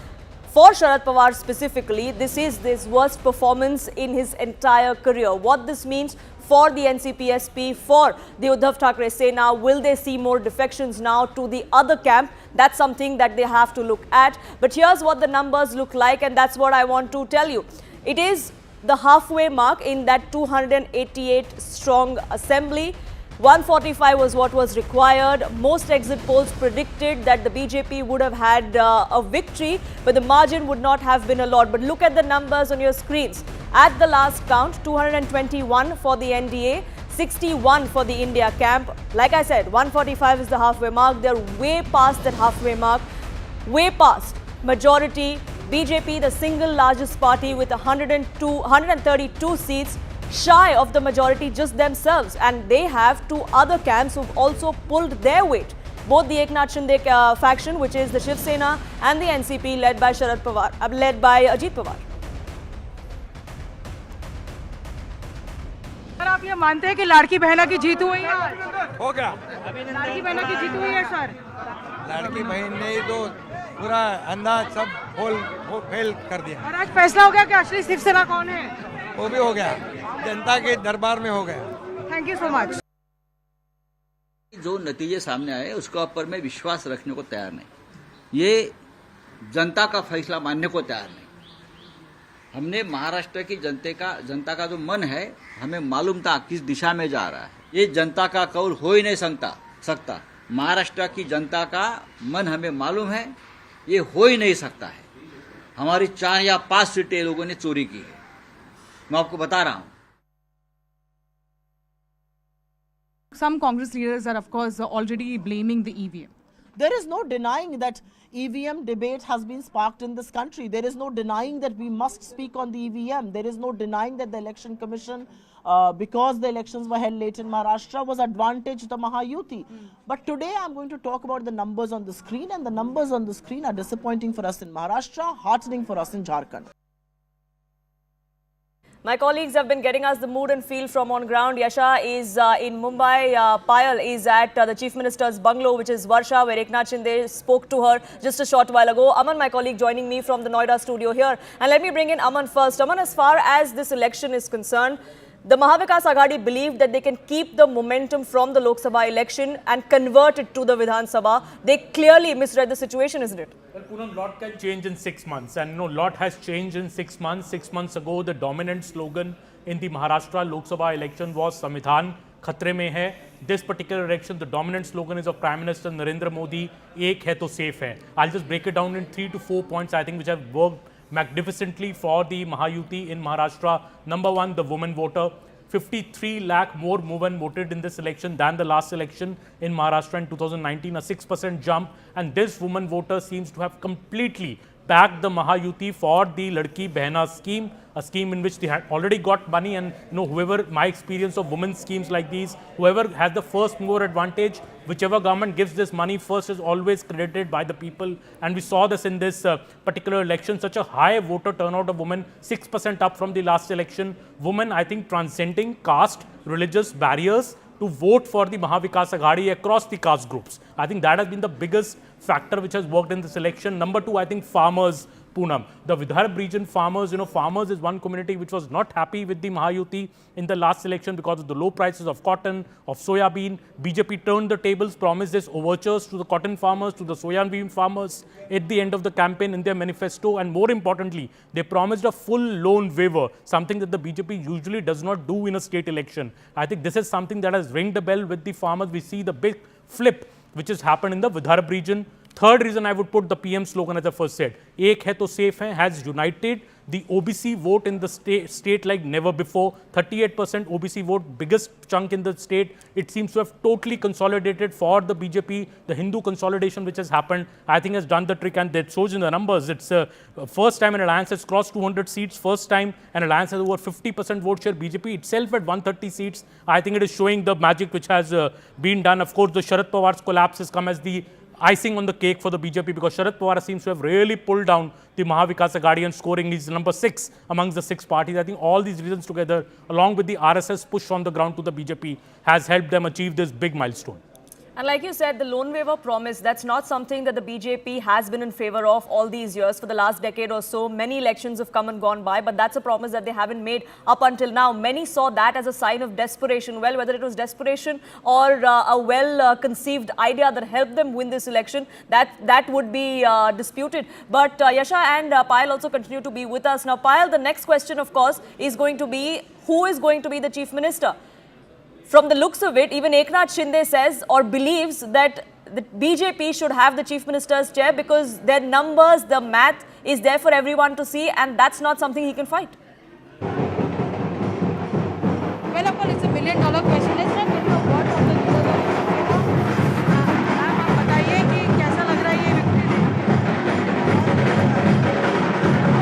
For Sharad Pawar specifically, this is his worst performance in his entire career. What this means for the NCP-SP, for the Uddhav Thackeray Sena, will they see more defections now to the other camp? That's something that they have to look at. But here's what the numbers look like, and that's what I want to tell you. It is the halfway mark in that 288 strong assembly. 145 was what was required. Most exit polls predicted that the BJP would have had a victory, but the margin would not have been a lot. But look at the numbers on your screens. At the last count, 221 for the NDA, 61 for the India camp. Like I said, 145 is the halfway mark. They're way past that halfway mark, way past majority. BJP, the single largest party with 132 seats, shy of the majority just themselves, and they have two other camps who've also pulled their weight. Both the Eknath Shinde faction, which is the Shiv Sena, and the NCP led by Sharad Pawar, led by Ajit Pawar. Sir आप ये मानते हैं कि लाड़की बहना की जीत हुई है? हो गया। लाड़की बहना की जीत हुई है सर? लड़की बहन ने तो पूरा अंदाज सब फेल कर दिया। और आज फैसला हो गया कि असली शिवसेना कौन है? वो भी हो गया, जनता के दरबार में हो गया। Thank you so much. जो नतीजे सामने आए उसका ऊपर मैं विश्वास रखने को तैयार नहीं। ये जनता का फैसला मानने को तैयार नहीं। हमने महाराष्ट्र की जनता का जो मन है, हमें मालूम था किस दिशा में जा रहा है। ये जनता का कौल हो ही नहीं सकता। महाराष्ट्र की जनता का मन हमें मालूम है, ये हो ही नहीं सकता है। हमारी 4 या 5 सीटें लोगों ने चोरी की है, मैं आपको बता रहा हूं। Some Congress leaders are of course already blaming the EVM. There is no denying that EVM debate has been sparked in this country. There is no denying that we must speak on the EVM. There is no denying that the Election Commission, because the elections were held late in Maharashtra, was advantaged the Mahayuti. But today I'm going to talk about the numbers on the screen, and the numbers on the screen are disappointing for us in Maharashtra, heartening for us in Jharkhand. My colleagues have been getting us the mood and feel from on ground. Yasha is in Mumbai. Payal is at the Chief Minister's bungalow, which is Varsha, where Eknath Shinde spoke to her just a short while ago. Aman, my colleague, joining me from the Noida studio here. And let me bring in Aman first. Aman, as far as this election is concerned, the Maha Vikas Aghadi believed that they can keep the momentum from the Lok Sabha election and convert it to the Vidhan Sabha. They clearly misread the situation, isn't it? Well, Poonam, lot can change in 6 months, and lot has changed in 6 months. 6 months ago, the dominant slogan in the Maharashtra Lok Sabha election was Samvidhan खतरे में है. This particular election, the dominant slogan is of Prime Minister Narendra Modi, "Ek hai to safe hai." I'll just break it down in 3 to 4 points, I think, which have worked magnificently for the Mahayuti in Maharashtra. Number one, the woman voter. 53 lakh more women voted in this election than the last election in Maharashtra in 2019, a 6% jump. And this woman voter seems to have completely backed the Mahayuti for the Ladki Behna scheme, a scheme in which they had already got money. And whoever, my experience of women's schemes like these, whoever has the first mover advantage, whichever government gives this money first is always credited by the people. And we saw this in this particular election, such a high voter turnout of women, 6% up from the last election. Women, I think, transcending caste, religious barriers to vote for the Maha Vikas Aghadi across the caste groups. I think that has been the biggest factor which has worked in this election. Number two, I think farmers, Poonam. The Vidarbha region farmers, farmers is one community which was not happy with the Mahayuti in the last election because of the low prices of cotton, of soya bean. BJP turned the tables, promised this overtures to the cotton farmers, to the soya bean farmers at the end of the campaign in their manifesto. And more importantly, they promised a full loan waiver, something that the BJP usually does not do in a state election. I think this is something that has ringed a bell with the farmers. We see the big flip which has happened in the Vidarbha region. Third reason I would put the PM slogan, as I first said, "Ek hai to safe hai," has united the OBC vote in the state like never before. 38% OBC vote, biggest chunk in the state. It seems to have totally consolidated for the BJP. The Hindu consolidation which has happened, I think, has done the trick, and that shows in the numbers. It's first time an alliance has crossed 200 seats. First time an alliance has over 50% vote share. BJP itself at 130 seats. I think it is showing the magic which has been done. Of course, the Sharad Pawar's collapse has come as the icing on the cake for the BJP, because Sharad Pawar seems to have really pulled down the Maha Vikas Aghadi and scoring is number 6 amongst the 6 parties. I think all these reasons together, along with the RSS push on the ground to the BJP, has helped them achieve this big milestone. And like you said, the loan waiver promise, that's not something that the BJP has been in favor of all these years. For the last decade or so, many elections have come and gone by, but that's a promise that they haven't made up until now. Many saw that as a sign of desperation. Well, whether it was desperation or a well-conceived idea that helped them win this election, that would be disputed. But Yasha and Payal also continue to be with us. Now, Payal, the next question, of course, is going to be, who is going to be the Chief Minister? From the looks of it, even Eknath Shinde says or believes that the BJP should have the Chief Minister's chair because their numbers, the math is there for everyone to see, and that's not something he can fight. Well, of course, it's $1 million question. Let's not get into a word from the leaders of Shiv Sena. Ma'am, आप बताइए कि कैसा लग रहा है ये victory?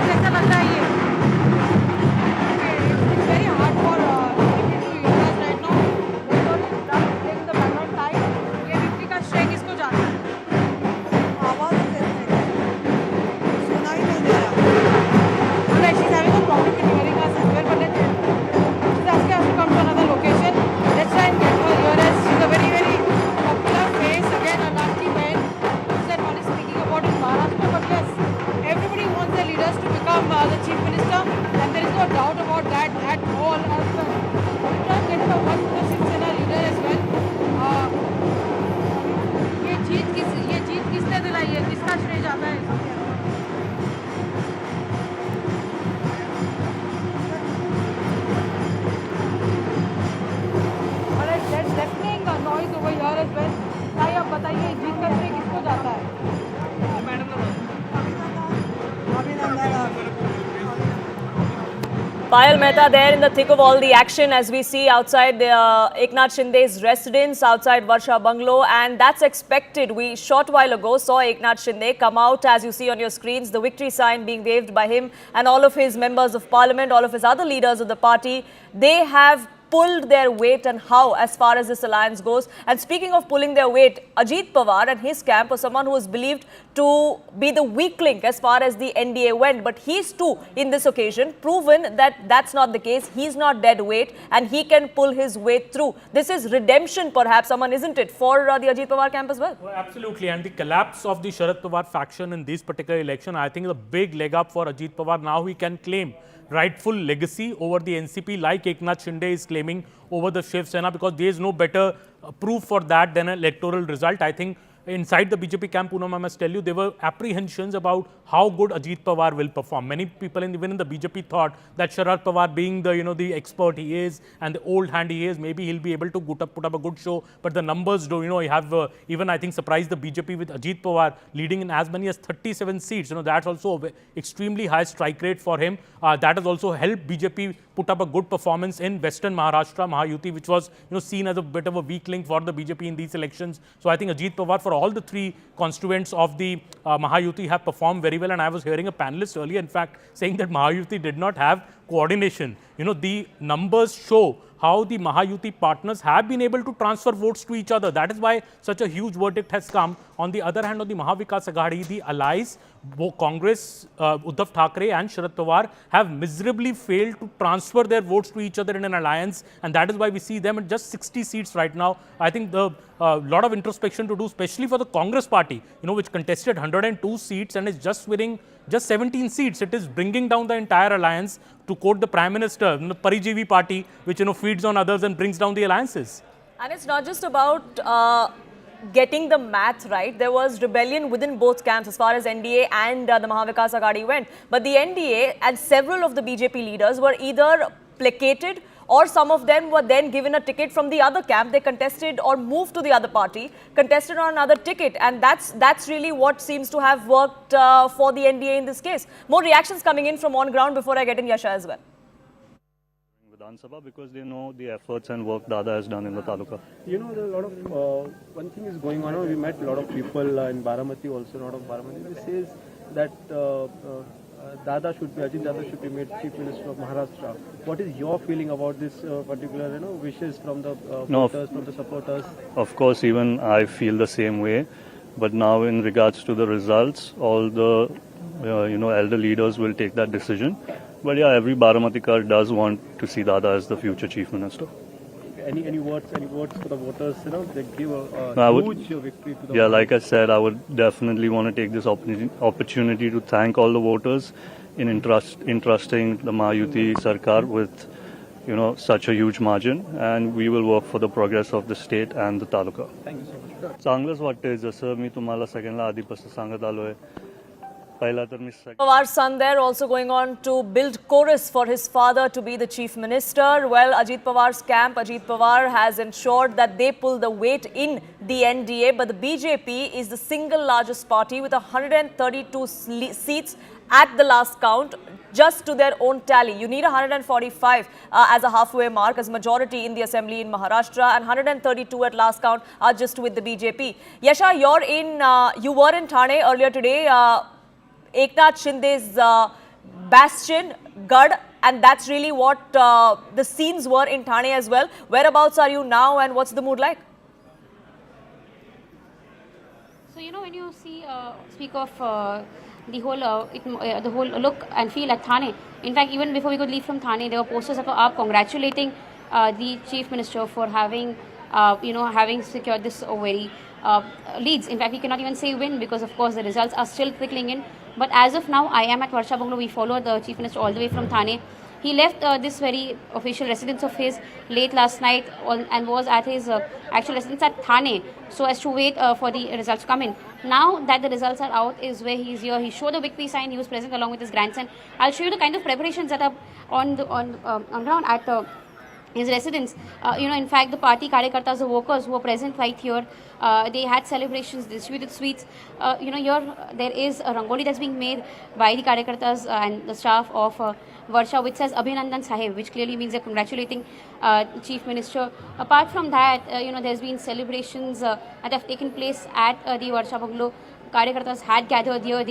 कैसा लग रहा है ये? It's very hard for BJP to utilize right now. In the background time, ये विक्ट्री का श्रेय किसको जाता है? आवाज सुना ही नहीं दे रहा. Well, she's having a problem in hearing us as well, but let's ask her to come to another location. Let's try and get her here, as she's a very, very popular face. Again, a Ladki Behan, which everyone is speaking about in Maharashtra. But yes, everybody wants their leaders to become the Chief Minister, and there is no doubt about that at all as well. We'll try and get her one to the Shiv Sena leader as well. ये जीत किसने दिलाई है? किसका श्रेय जाता है? That's deafening noise over here as well. भाई आप बताइए जीत का श्रेय किसको जाता है? Payal Mehta there in the thick of all the action, as we see outside Eknath Shinde's residence, outside Varsha Bungalow, and that's expected. We short while ago saw Eknath Shinde come out, as you see on your screens, the victory sign being waved by him and all of his members of parliament, all of his other leaders of the party. They have pulled their weight, and how, as far as this alliance goes. And speaking of pulling their weight, Ajit Pawar and his camp was someone who was believed to be the weak link as far as the NDA went. But he's too, in this occasion, proven that that's not the case. He's not dead weight and he can pull his way through. This is redemption, perhaps, someone, isn't it, for the Ajit Pawar camp as well? Well, absolutely. And the collapse of the Sharad Pawar faction in this particular election, I think, is a big leg up for Ajit Pawar. Now he can claim rightful legacy over the NCP, like Eknath Shinde is claiming over the Shiv Sena, because there is no better proof for that than an electoral result. I think inside the BJP camp, Poonam, I must tell you, there were apprehensions about how good Ajit Pawar will perform. Many people even in the BJP thought that Sharad Pawar, being the the expert he is and the old hand he is, maybe he'll be able to put up a good show. But the numbers do, you have even I think surprised the BJP with Ajit Pawar leading in as many as 37 seats. That's also a extremely high strike rate for him. That has also helped BJP put up a good performance in Western Maharashtra, Mahayuti, which was seen as a bit of a weak link for the BJP in these elections. So I think Ajit Pawar, for all the three constituents of the Mahayuti, have performed very well. And I was hearing a panelist earlier, in fact, saying that Mahayuti did not have coordination. The numbers show how the Mahayuti partners have been able to transfer votes to each other. That is why such a huge verdict has come. On the other hand, on the Maha Vikas Aghadi, the allies, Congress, Uddhav Thackeray and Sharad Pawar have miserably failed to transfer their votes to each other in an alliance. And that is why we see them at just 60 seats right now. I think the lot of introspection to do, especially for the Congress party, which contested 102 seats and is just winning just 17 seats. It is bringing down the entire alliance. To quote the Prime Minister, the Parijeevi party, which feeds on others and brings down the alliances. And it's not just about getting the math right. There was rebellion within both camps as far as NDA and the Maha Vikas Aghadi went. But the NDA and several of the BJP leaders were either placated, or some of them were then given a ticket from the other camp. They contested or moved to the other party, contested on another ticket. And that's really what seems to have worked for the NDA in this case. More reactions coming in from on ground before I get in Yasha as well. Vidhan Sabha, because they know the efforts and work Dada has done in the taluka. There are a lot of, one thing is going on, we met a lot of people in Baramati also, a lot of Baramati. They says that Ajit Dada should be made Chief Minister of Maharashtra. What is your feeling about this particular, wishes from the voters, from the supporters? Of course, even I feel the same way. But now in regards to the results, all the, elder leaders will take that decision. But yeah, every Baramatikar does want to see Dada as the future Chief Minister. Any words for the voters, they give a huge victory to the voters. Like I said, I would definitely want to take this opportunity to thank all the voters in entrusting the Mahayuti Sarkar with, such a huge margin, and we will work for the progress of the state and the taluka. Thank you so much. चांगलंच वाटतंय जसं मी तुम्हाला सगळ्यांना आधीपासून सांगत आलोय. Pawar's son there also going on to build chorus for his father to be the chief minister. Well, Ajit Pawar's camp, Ajit Pawar has ensured that they pull the weight in the NDA. But the BJP is the single largest party with 132 seats at the last count, just to their own tally. You need 145 as a halfway mark, as majority in the assembly in Maharashtra, and 132 at last count are just with the BJP. Yasha, you were in Thane earlier today. Eknath Shinde's bastion, Gad, and that's really what the scenes were in Thane as well. Whereabouts are you now, and what's the mood like? So when you speak of the whole look and feel at Thane. In fact, even before we could leave from Thane, there were posters up congratulating the Chief Minister for having secured this very leads. In fact, we cannot even say win, because of course the results are still trickling in. But as of now, I am at Varsha Bungalow. We followed the Chief Minister all the way from Thane. He left this very official residence of his late last night and was at his actual residence at Thane, so as to wait for the results to come in. Now that the results are out is where he is here. He showed the victory sign. He was present along with his grandson. I'll show you the kind of preparations that are on ground at his residence. In fact, the party karyakartas, the workers who were present right here, they had celebrations, distributed sweets. Here there is a rangoli that's being made by the karyakartas and the staff of Varsha, which says Abhinandan Sahib, which clearly means they're congratulating Chief Minister. Apart from that, there's been celebrations that have taken place at the Varsha Bungalow. Karyakartas had gathered here.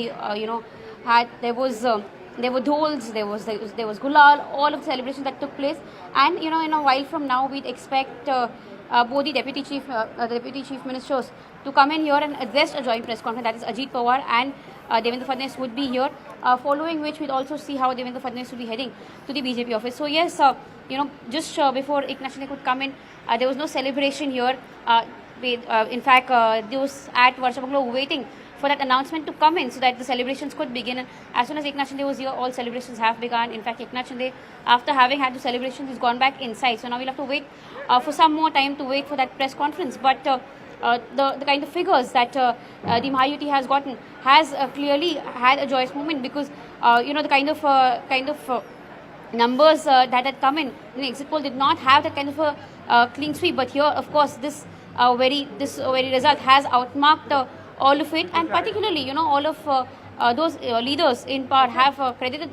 There were dhols, there was gulal, all of the celebrations that took place. And in a while from now, we'd expect both the deputy chief ministers to come in here and address a joint press conference. That is Ajit Pawar and Devendra Fadnavis would be here. Following which, we'll also see how Devendra Fadnavis will be heading to the BJP office. So yes, just before Eknath Shinde could come in, there was no celebration here. In fact, those at Varsha Bungalow waiting for that announcement to come in so that the celebrations could begin. And as soon as Eknath Shinde was here, all celebrations have begun. In fact, Eknath Shinde, after having had the celebrations, he's gone back inside. So now we'll have to wait for some more time to wait for that press conference. But the kind of figures that the Mahayuti has gotten has clearly had a joyous moment, because the kind of numbers that had come in the exit poll did not have that kind of a clean sweep. But here, of course, this very result has outmarked all of it, and particularly, all of those leaders in power have credited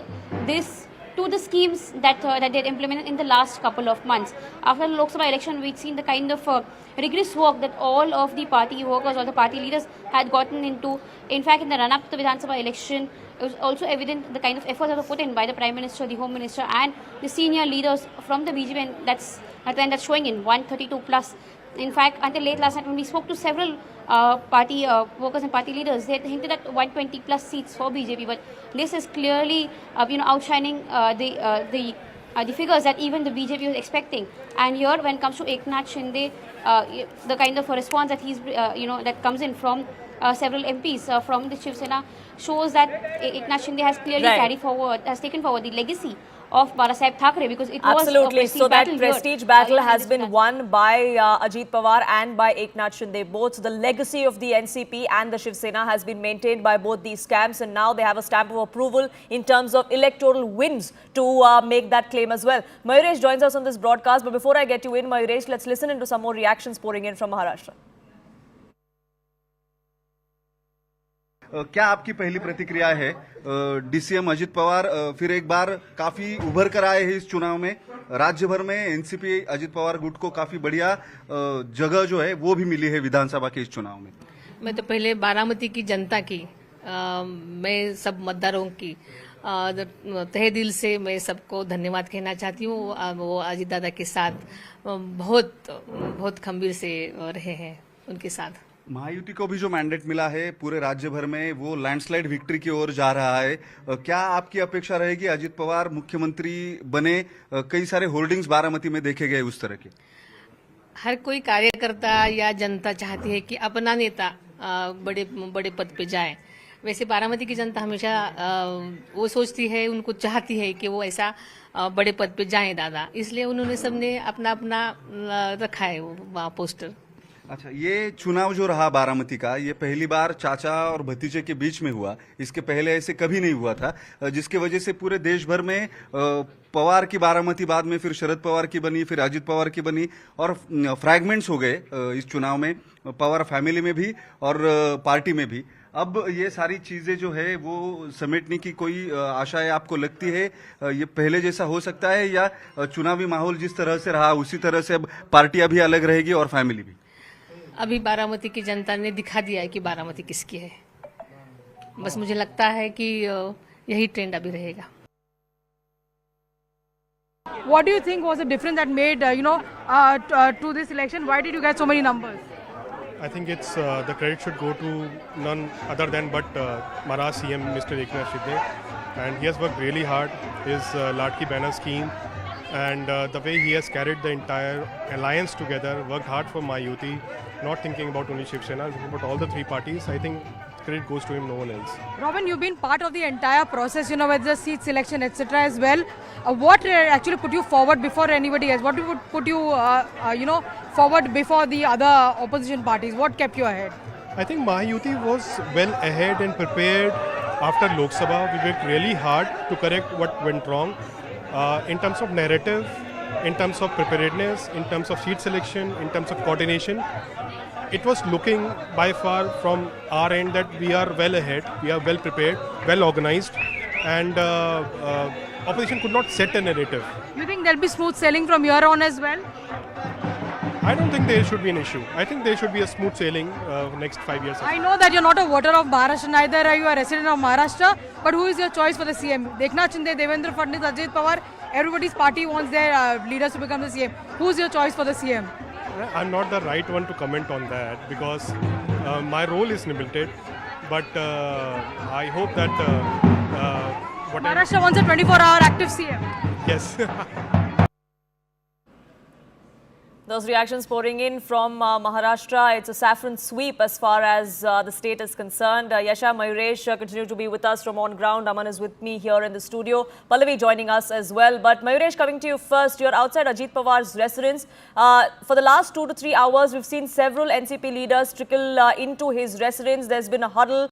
this to the schemes that they had implemented in the last couple of months. After the Lok Sabha election, we'd seen the kind of rigorous work that all of the party workers or the party leaders had gotten into. In fact, in the run-up to the Vidhan Sabha election, it was also evident the kind of efforts that were put in by the Prime Minister, the Home Minister, and the senior leaders from the BJP, and that's a trend that's showing in 132 plus. In fact, until late last night, when we spoke to several party workers and party leaders, they had hinted at 120 plus seats for BJP. But this is clearly, outshining the figures that even the BJP was expecting. And here, when it comes to Eknath Shinde, the kind of response that he's, that comes in from several MPs from the Shiv Sena shows that Eknath Shinde has clearly taken forward the legacy of Bala Saheb Thackeray, because it was a prestige so that battle prestige here. battle has been won by Ajit Pawar and by Eknath Shinde. Both the legacy of the NCP and the Shiv Sena has been maintained by both these camps, and now they have a stamp of approval in terms of electoral wins to make that claim as well. Mayuresh joins us on this broadcast, but before I get you in, Mayuresh, let's listen into some more reactions pouring in from Maharashtra. क्या आपकी पहली प्रतिक्रिया है? DCM Ajit Pawar फिर एक बार काफी उभर कर आए हैं इस चुनाव में. राज्य भर में एनसीपी अजित पवार गुट को काफी बढ़िया जगह जो है वो भी मिली है विधानसभा के इस चुनाव में. मैं तो पहले बारामती की जनता की, मैं सब मतदारों की तहे दिल से मैं सबको धन्यवाद कहना चाहती हूँ. वो अजित दादा के साथ बहुत खंबीर से रहे हैं, उनके साथ. महायुति को भी जो मैंडेट मिला है पूरे राज्य भर में, वो लैंडस्लाइड विक्ट्री की ओर जा रहा है. क्या आपकी अपेक्षा रहेगी अजित पवार मुख्यमंत्री बने? कई सारे होर्डिंग्स बारामती में देखे गए उस तरह के. हर कोई कार्यकर्ता या जनता चाहती है कि अपना नेता बड़े पद पे जाए. वैसे बारामती की जनता हमेशा वो सोचती है, उनको चाहती है कि वो ऐसा बड़े पद पे जाएं दादा, इसलिए उन्होंने सबने अपना रखा है वो पोस्टर. अच्छा, ये चुनाव जो रहा बारामती का, ये पहली बार चाचा और भतीजे के बीच में हुआ. इसके पहले ऐसे कभी नहीं हुआ था, जिसके वजह से पूरे देश भर में पवार की बारामती, बाद में फिर शरद पवार की बनी, फिर अजित पवार की बनी, और फ्रैगमेंट्स हो गए इस चुनाव में, पवार फैमिली में भी और पार्टी में भी. अब ये सारी चीजें जो है वो समेटने की कोई आशाएं आपको लगती है? ये पहले जैसा हो सकता है, या चुनावी माहौल जिस तरह से रहा उसी तरह से अब पार्टियां भी अलग रहेगी और फैमिली भी? अभी बारामती की जनता ने दिखा दिया है कि बारामती किसकी है. बस मुझे लगता है कि यही ट्रेंड अभी रहेगा. What do you think was the difference that made to this election? Why did you get so many numbers? I think it's the credit should go to none other than but Maharashtra CM Mr. Eknath Shinde, and he has worked really hard. His Ladki Banner scheme and the way he has carried the entire alliance together, worked hard for Mahayuti, not thinking about only Shiv Sena, but all the three parties. I think credit goes to him, no one else. Robin, you've been part of the entire process, with the seat selection, etc. as well. What actually put you forward before anybody else? What would put you, forward before the other opposition parties? What kept you ahead? I think Mahayuti was well ahead and prepared after Lok Sabha. We worked really hard to correct what went wrong. In terms of narrative, in terms of preparedness, in terms of seat selection, in terms of coordination, it was looking by far from our end that we are well ahead, we are well prepared, well organized, and opposition could not set a narrative. You think there'll be smooth sailing from here on as well? I don't think there should be an issue. I think there should be a smooth sailing next 5 years. I know that you're not a voter of Maharashtra, neither are you a resident of Maharashtra, but who is your choice for the CM? Eknath Shinde, Devendra, Fadnavis, Ajit, Pawar, everybody's party wants their leaders to become the CM. Who's your choice for the CM? I'm not the right one to comment on that because my role is limited, but I hope that Maharashtra wants a 24-hour active CM. Yes. Those reactions pouring in from Maharashtra. It's a saffron sweep as far as the state is concerned. Yasha, Mayuresh continue to be with us from on ground. Aman is with me here in the studio. Pallavi joining us as well. But Mayuresh, coming to you first, you're outside Ajit Pawar's residence. For the last 2 to 3 hours, we've seen several NCP leaders trickle into his residence. There's been a huddle